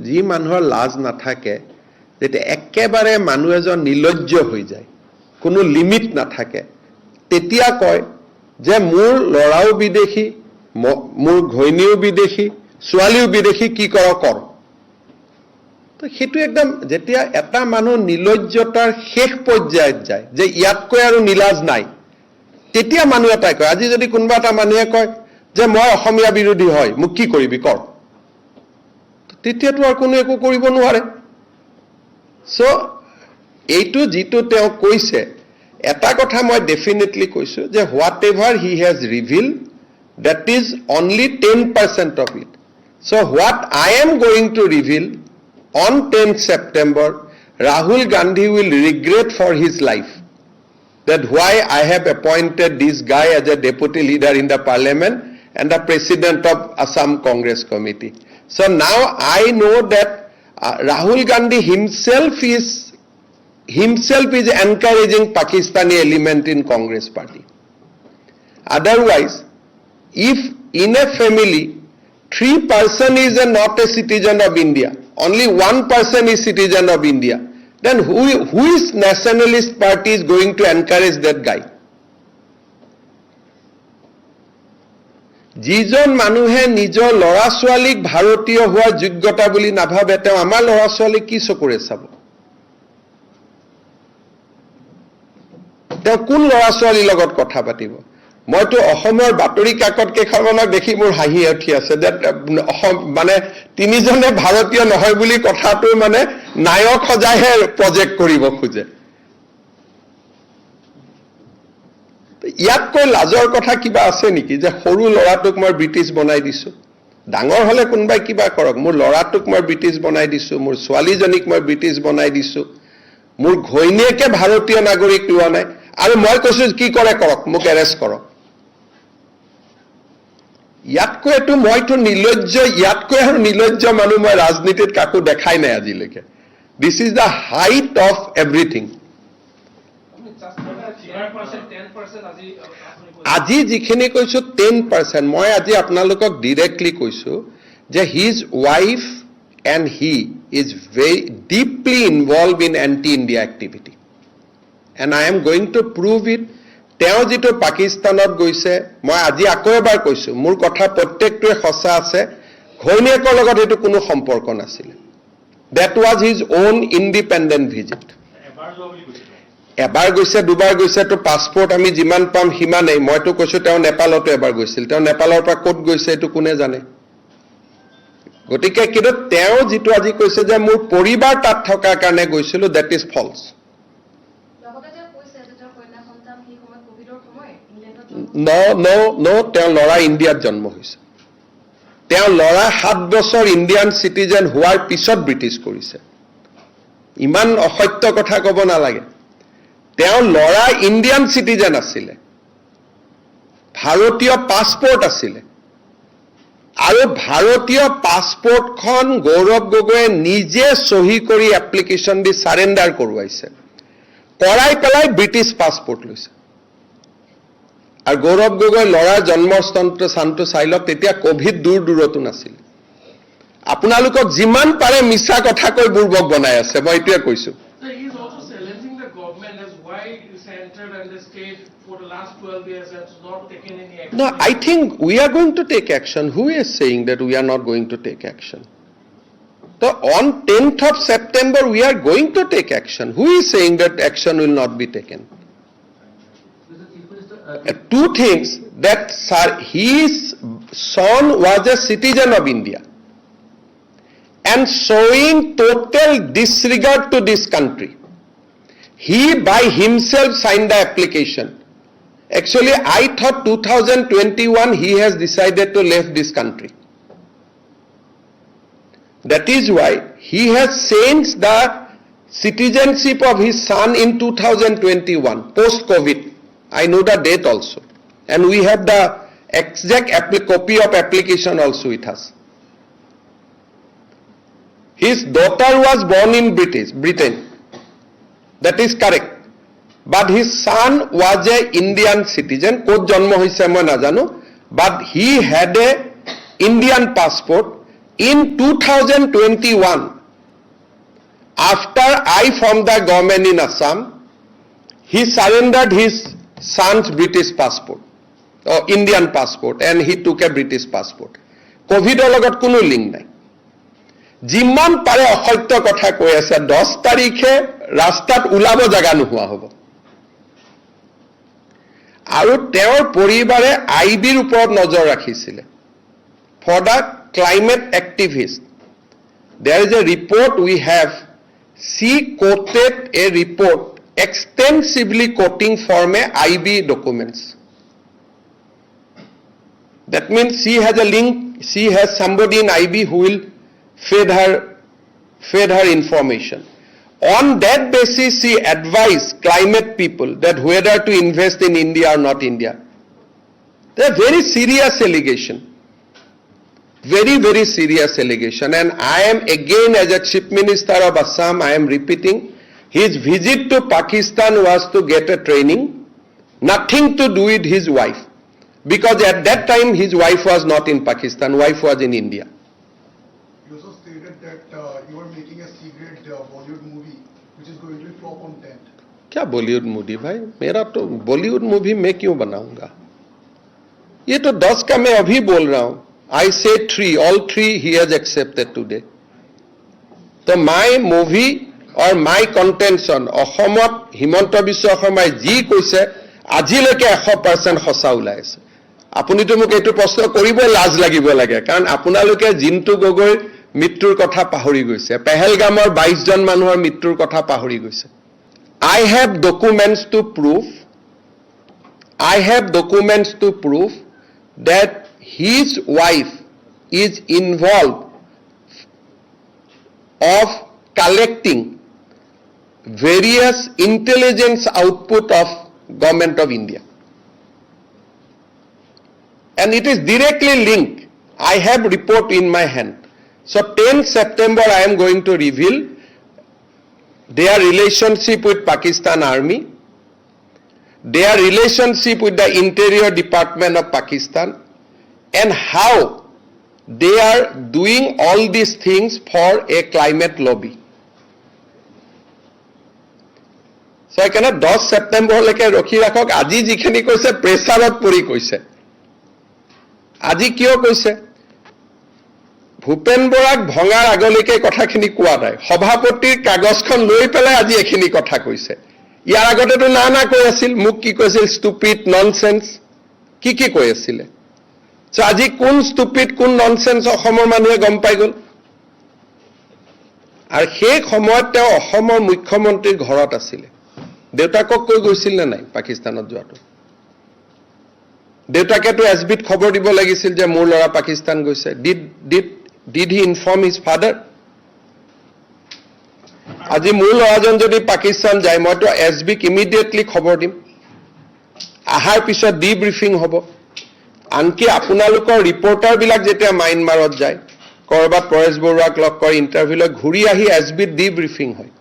যি মানুহৰ লাজ নাথাকে যেতে একেবাৰে মানুহ এজন নিলজ্জ হৈ যায় কোনো লিমিট নাথাকে তেতিয়া কয় যে মোৰ লৰাও বিদেশী মোৰ ঘৈণীও বিদেশী ছোৱালীও বিদেশী কি কৰ তো হেতু একদম যেতিয়া এটা মানুহ নিলজ্জতাৰ শেষ পৰ্যায়ত যায় যে ইয়াতকৈ আৰু নিলাজ নাই তেতিয়া মানুহ এটাই কয় আজি যদি কোনবা এটা মানুহে কয় যে মই অসমীয়া বিৰোধী হয় মোক কি কৰিবি কৰ তেতিয়াতো আৰ কোনো একো কৰিব নোৱাৰে সো এইটো যেটো তেওঁ কৈছে এটা কথা মই ডেফিনেটলি কৈছো যে what ever he has reveal that is only 10% of it so what I am going to reveal on 10th September Rahul Gandhi will regret for his life that why I have appointed this guy as a deputy leader in the parliament and the president of Assam Congress Committee. So now I know that Rahul Gandhi himself is encouraging Pakistani element in Congress party. Otherwise, if in a family 3 person is not a citizen of India, only 1 person is citizen of India, then who is nationalist party is going to encourage that guy? যিজন মানুহে নিজৰ লৰা ছোৱালীক ভাৰতীয় হোৱাৰ যোগ্যতা বুলি নাভাবে তেওঁ আমাৰ লৰা ছোৱালীক কি চকুৰে চাব তেওঁ কোন লৰা ছোৱালীৰ লগত কথা পাতিব মইতো অসমৰ বাতৰি কাকত কেইখনক দেখি মোৰ হাঁহি উঠি আছে যে মানে তিনিজনে ভাৰতীয় নহয় বুলি কথাটো মানে নায়ক সজাইহে প্ৰজেক্ট কৰিব খোজে ইয়াতকৈ লাজৰ কথা কিবা আছে নেকি যে সৰু লৰাটোক মই ব্ৰিটিছ বনাই দিছো ডাঙৰ হলে কোনবাই কিবা কৰক মোৰ লৰাটোক মই ব্ৰিটিছ বনাই দিছো মোৰ ছোৱালীজনীক মই ব্ৰিটিছ বনাই দিছো মোৰ ঘৈণীয়েকে ভাৰতীয় নাগৰিক লোৱা নাই আৰু মই কৈছো কি কৰে কৰক মোক এৰেষ্ট কৰক ইয়াতকৈ এটো মইতো নিলজ্জ ইয়াতকৈ আৰু নিলজ্জ মানুহ মই ৰাজনীতিত কাকো দেখাই নাই আজিলৈকে this is the height of everything আজি যিখিনি কৈছো 10% মই আজি আপোনালোকক ডাইৰেক্টলি কৈছো যে his wife and he is very deeply involve in anti India activity and I am going to prove it তেওঁ যেটো পাকিস্তানত গৈছে মই আজি আকৌ এবাৰ কৈছো মোৰ কথা প্ৰত্যেকটোৱে সঁচা আছে ঘৈণীয়েকৰ লগত এটো কোনো সম্পৰ্ক নাছিল that was his own independent visit এবাৰ গৈছে দুবাৰ গৈছে তো পাসপোৰ্ট আমি যিমান পাম হিমানেই মইতো কৈছো তেওঁ নেপালতো এবাৰ গৈছিল তেওঁ নেপালৰ পৰা ক'ত গৈছে এটো কোনে জানে গতিকে কিন্তু তেওঁ যেটো আজি কৈছে যে মোৰ পৰিবাৰ তাত থকাৰ কাৰণে গৈছিল that is false no তেওঁ লৰা ইণ্ডিয়াত জন্ম হৈছে তেওঁ লৰা 7 বছৰ ইণ্ডিয়ান সিটিজেন হোৱাৰ পিছত ব্ৰিটিছ কৰিছে ইমান অসত্য কথা ক'ব নালাগে তেওঁ লৰা ইণ্ডিয়ান সিটিজেন আছিল ভাৰতীয় পাসপোৰ্ট আছিল আৰু ভাৰতীয় পাসপোৰ্টখন গৌৰৱ গগৈয়ে নিজে সহি কৰি এপ্লিকেশন দি সাৰেন্ডাৰ কৰোৱাইছে কৰাই পেলাই ব্ৰিটিছ পাসপোৰ্ট লৈছে আৰু গৌৰৱ গগৈ লৰাৰ জন্মস্থানটো চাইলক তেতিয়া কোভিড দূৰতো নাছিল আপোনালোকক যিমান পাৰে মিছা কথা কৈ বুৰ্বক বনাই আছে মই এটোৱে কৈছো No, I think we are going to take action. Who is saying that we are not going to take action? So on 10th of September, we are going to take action. Who is saying that action will not be taken? Two things, that his son was a citizen of India and showing total disregard to this country. He by himself signed the application. Actually, I thought 2021 he has decided to leave this country. That is why he has changed the citizenship of his son in 2021, post-COVID. I know the date also. And we have the exact copy of application also with us. His daughter was born in Britain. That is correct. But his son was a Indian citizen. Kot janmo hoise moi najano. But he had a Indian passport In 2021, after I formed the government in Assam, he surrendered his son's British passport, or Indian passport, and he took a British passport. কোভিডৰ লগত কোনো link নাই। যিমান পাৰে অসত্য কথা কৈ আছে, 10 তাৰিখে ৰাস্তাত ওলাব জাগা নোহোৱা হ'ব। আৰু তেওঁৰ পৰিবাৰে আইবিৰ ওপৰত নজৰ ৰাখিছিলে। For the climate activist, there is a report we have. She quoted a report extensively quoting from a IB documents. That means she has a link, she has somebody in IB who will fed her information. On that basis, she advised climate people that whether to invest in India or not India. They are very serious allegation. Very, very serious allegation. And I am again, as a Chief Minister of Assam, I am repeating, his visit to Pakistan was to get a training, nothing to do with his wife. Because at that time, his wife was not in Pakistan, wife was in India. You also stated that you are making a secret Bollywood movie, which is going to be flop on 10th. क्या Bollywood movie भाई? मेरा तो Bollywood movie मैं क्यों बनाऊंगा? ये तो 10 का मैं अभी बोल रहा हूं. I said 3, all 3 he has accepted today. So my movie or my contention, অসমত হিমন্ত বিশ্ব শৰ্মাই যি কৈছে আজিলৈকে 100% সঁচা ওলাই আছে। আপুনিতো মোক এইটো প্ৰশ্ন কৰিব লাজ লাগিব লাগে, কাৰণ আপোনালোকে জিন্তু গগৈৰ মৃত্যুৰ কথা পাহৰি গৈছে, পেহেলগামৰ 22 জন মানুহৰ মৃত্যুৰ কথা পাহৰি গৈছে। I have documents to prove that his wife is involved of collecting various intelligence output of Government of India. And it is directly linked. I have report in my hand. So 10 September I am going to reveal their relationship with Pakistan Army, their relationship with the Interior Department of Pakistan, and how they are doing all these things for a climate lobby. So I cannot 10 September leke rokhi rakhok, aji jikhini koise pressure pori koise. আজি কিয় কৈছে? ভূপেন বৰাক ভঙাৰ আগলৈকে কথাখিনি কোৱা নাই, সভাপতিৰ কাগজখন লৈ পেলাই আজি এখিনি কথা কৈছে। ইয়াৰ আগতেতো না কৈ আছিল, মোক কি কৈছিল? ষ্টুপিড, ননসেন্স, কি কৈ আছিলে? So আজি কোন ষ্টুপিড, কোন ননসেন্স অসমৰ মানুহে গম পাই গ'ল। আৰু সেই সময়ত তেওঁ অসমৰ মুখ্যমন্ত্ৰীৰ ঘৰত আছিলে। দেউতাকক কৈ গৈছিল নে নাই পাকিস্তানত যোৱাটো? দেউতাকেতো এছবিত খবৰ দিব লাগিছিল যে মোৰ ল'ৰা পাকিস্তান গৈছে। Did he inform his father? আজি মোৰ ল'ৰাজন যদি পাকিস্তান যায়, মইতো এছবিক ইমিডিয়েটলি খবৰ দিম, আহাৰ পিছত ডিব্ৰিফিং হ'ব। আনকি আপোনালোকৰ ৰিপৰ্টাৰবিলাক যেতিয়া মাইনমাৰত যায়, ক'ৰবাত পৰেশ বৰুৱাক লগ কৰি ইণ্টাৰভিউ লৈ ঘূৰি আহি এছবিত ডিব্ৰিফিং হয়।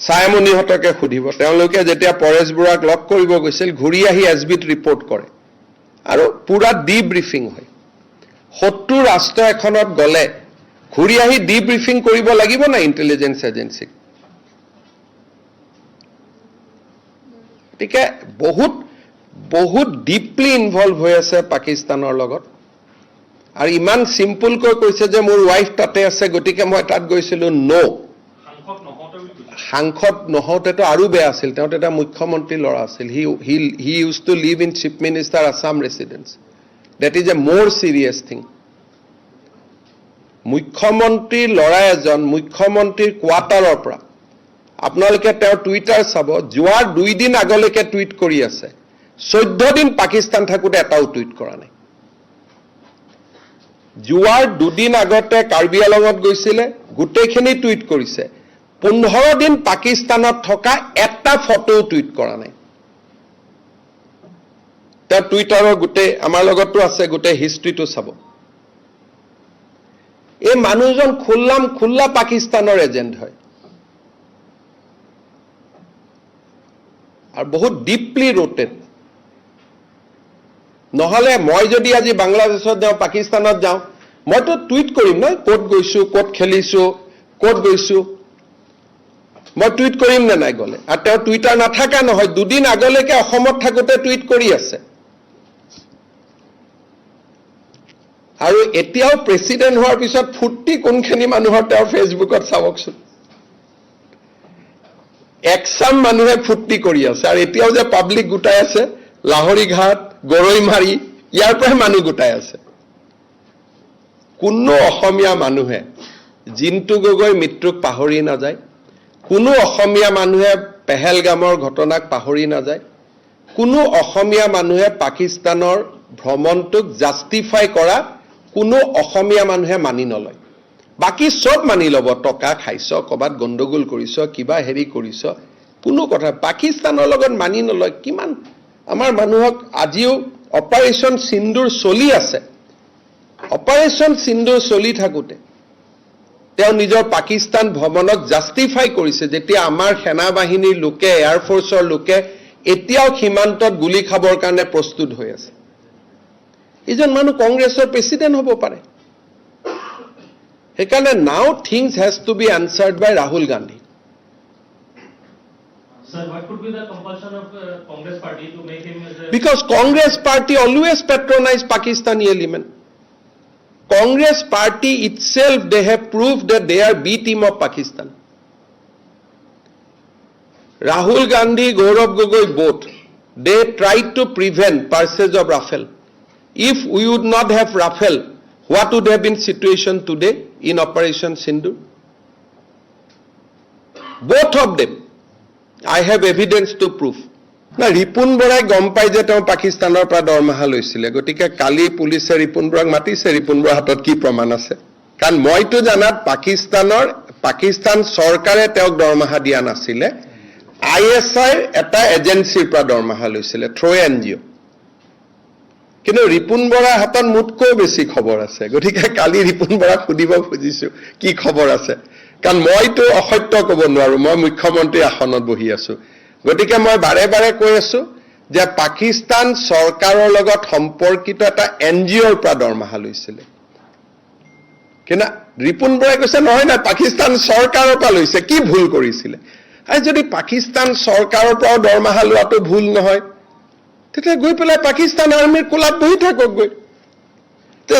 ছায়ামণিহঁতকে সুধিব, তেওঁলোকে যেতিয়া পৰেশ বৰুৱাক লগ কৰিব গৈছিল, ঘূৰি আহি এছবিত ৰিপৰ্ট কৰে আৰু পুৰা ডিব্ৰিফিং হয়। 70 ৰাষ্ট্ৰ এখনত গ'লে ঘূৰি আহি ডিব্ৰিফিং কৰিব লাগিব না ইণ্টেলিজেন্স এজেন্সিক? গতিকে বহুত ডিপলি ইনভলভ হৈ আছে পাকিস্তানৰ লগত। আৰু ইমান চিম্পুলকৈ কৈছে যে মোৰ ৱাইফ তাতে আছে, গতিকে মই তাত গৈছিলো। সাংসদ নহওঁতেতো আৰু বেয়া আছিল, তেওঁ এটা মুখ্যমন্ত্ৰী ল'ৰা আছিল। He use to live in chief minister Assam residence. That is a more serious thing. মুখ্যমন্ত্ৰীৰ ল'ৰা এজন মুখ্যমন্ত্ৰীৰ কোৱাৰ্টাৰৰ পৰা, আপোনালোকে তেওঁৰ টুইটাৰ চাব, যোৱাৰ 2 দিন আগলৈকে টুইট কৰি আছে। 14 দিন পাকিস্তান থাকোঁতে এটাও টুইট কৰা নাই। যোৱাৰ 2 দিন আগতে কাৰ্বি আলঙত গৈছিলে, গোটেইখিনি টুইট কৰিছে। 15 দিন পাকিস্তানত থকা এটা ফটোও টুইট কৰা নাই। তেওঁ টুইটাৰৰ গোটেই, আমাৰ লগতো আছে, গোটেই হিষ্ট্ৰীটো চাব। এই মানুহজন খোল্লা পাকিস্তানৰ এজেণ্ট হয় আৰু বহুত ডিপলি ৰোটেড। নহ'লে মই যদি আজি বাংলাদেশত যাওঁ, পাকিস্তানত যাওঁ, মইতো টুইট কৰিম নহয়, ক'ত গৈছো, ক'ত খেলিছো, ক'ত গৈছো, মই টুইট কৰিম নে নাই গ'লে। আৰু তেওঁ টুইটাৰ নাথাকা নহয়, 2 দিন আগলৈকে অসমত থাকোঁতে টুইট কৰি আছে। আৰু এতিয়াও প্ৰেচিডেণ্ট হোৱাৰ পিছত ফূৰ্তি কোনখিনি মানুহৰ তেওঁৰ ফেচবুকত চাবকচোন। একচাম মানুহে ফূৰ্তি কৰি আছে, আৰু এতিয়াও যে পাব্লিক গোটাই আছে, লাহৰীঘাট, গৰৈমাৰী, ইয়াৰ পৰাই মানুহ গোটাই আছে। কোনো অসমীয়া মানুহে জিন্তু গগৈৰ মৃত্যুক পাহৰি নাযায়, কোনো অসমীয়া মানুহে পেহেলগামৰ ঘটনাক পাহৰি নাযায়, কোনো অসমীয়া মানুহে পাকিস্তানৰ ভ্ৰমণটোক জাষ্টিফাই কৰা কোনো অসমীয়া মানুহে মানি নলয়। বাকী চব মানি ল'ব, টকা খাইছ, ক'ৰবাত গণ্ডগোল কৰিছ, কিবা হেৰি কৰিছ, কোনো কথা পাকিস্তানৰ লগত মানি নলয়। কিমান আমাৰ মানুহক আজিও অপাৰেশ্যন সিন্দুৰ চলি আছে, অপাৰেশ্যন সিন্দুৰ চলি থাকোঁতে তেওঁ নিজৰ পাকিস্তান ভ্ৰমণক জাষ্টিফাই কৰিছে, যেতিয়া আমাৰ সেনা বাহিনীৰ লোকে, এয়াৰফ'ৰ্চৰ লোকে এতিয়াও সীমান্তত গুলি খাবৰ কাৰণে প্ৰস্তুত হৈ আছে। এইজন মানুহ কংগ্ৰেছৰ প্ৰেচিডেণ্ট হ'ব পাৰে। সেইকাৰণে now things has to be uncharted by Rahul Gandhi. Sir, what could be the compulsion of Congress party to make him as a... Because Congress party always patronize Pakistani element. Congress party itself, they have proved that they are B team of Pakistan. Rahul Gandhi, Gaurav Gogoi both, they tried to prevent purchase of Rafale. If we would not have Rafale, what would have been situation today in Operation Sindoor? Both of them. I have evidence to prove. না ৰিপুণ বৰাই গম পাই যে তেওঁ পাকিস্তানৰ পৰা দৰমহা লৈছিলে, গতিকে কালি পুলিচে ৰিপুণ বৰাক মাতিছে, ৰিপুণ বৰাৰ হাতত কি প্ৰমাণ আছে? কাৰণ মইতো জানাত পাকিস্তান চৰকাৰে তেওঁক দৰমহা দিয়া নাছিলে, ISIৰ এটা এজেঞ্চিৰ পৰা দৰমহা লৈছিলে, থ্ৰ' NGO। কিন্তু ৰিপুণ বৰাৰ হাতত মোতকৈ বেছি খবৰ আছে, গতিকে কালি ৰিপুণ বৰাক সুধিব খুজিছো কি খবৰ আছে, কাৰণ মইতো অসত্য ক'ব নোৱাৰো, মই মুখ্যমন্ত্ৰী আসনত বহি আছো। গতিকে মই বাৰে বাৰে কৈ আছো যে পাকিস্তান চৰকাৰৰ লগত সম্পৰ্কিত এটা NGOৰ পৰা দৰমহা লৈছিলে, কিন্তু ৰিপুণ বৰাই কৈছে নহয় না, পাকিস্তান চৰকাৰৰ পৰা লৈছে। কি ভুল কৰিছিলে? আৰু যদি পাকিস্তান চৰকাৰৰ পৰাও দৰমহা লোৱাটো ভুল নহয়, তেতিয়া গৈ পেলাই পাকিস্তান আৰ্মিৰ কোলাত বহি থাকক গৈ।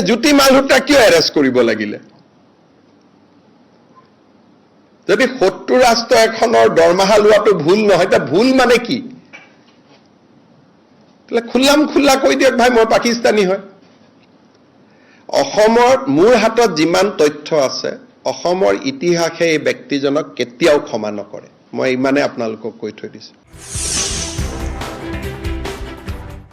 জ্যোতি মালহোত্ৰাক কিয় এৰেষ্ট কৰিব লাগিলে? যদি শত্ৰু ৰাষ্ট্ৰ এখনৰ দৰমহা লোৱাটো ভুল নহয়, তা ভুল মানে কি? খোল্লাম খোল্লা কৈ দিয়ক, ভাই মই পাকিস্তানী হয়। অসমৰ মোৰ হাতত যিমান তথ্য আছে, অসমৰ ইতিহাসে এই ব্যক্তিজনক কেতিয়াও ক্ষমা নকৰে, মই ইমানে আপোনালোকক কৈ থৈ দিছো।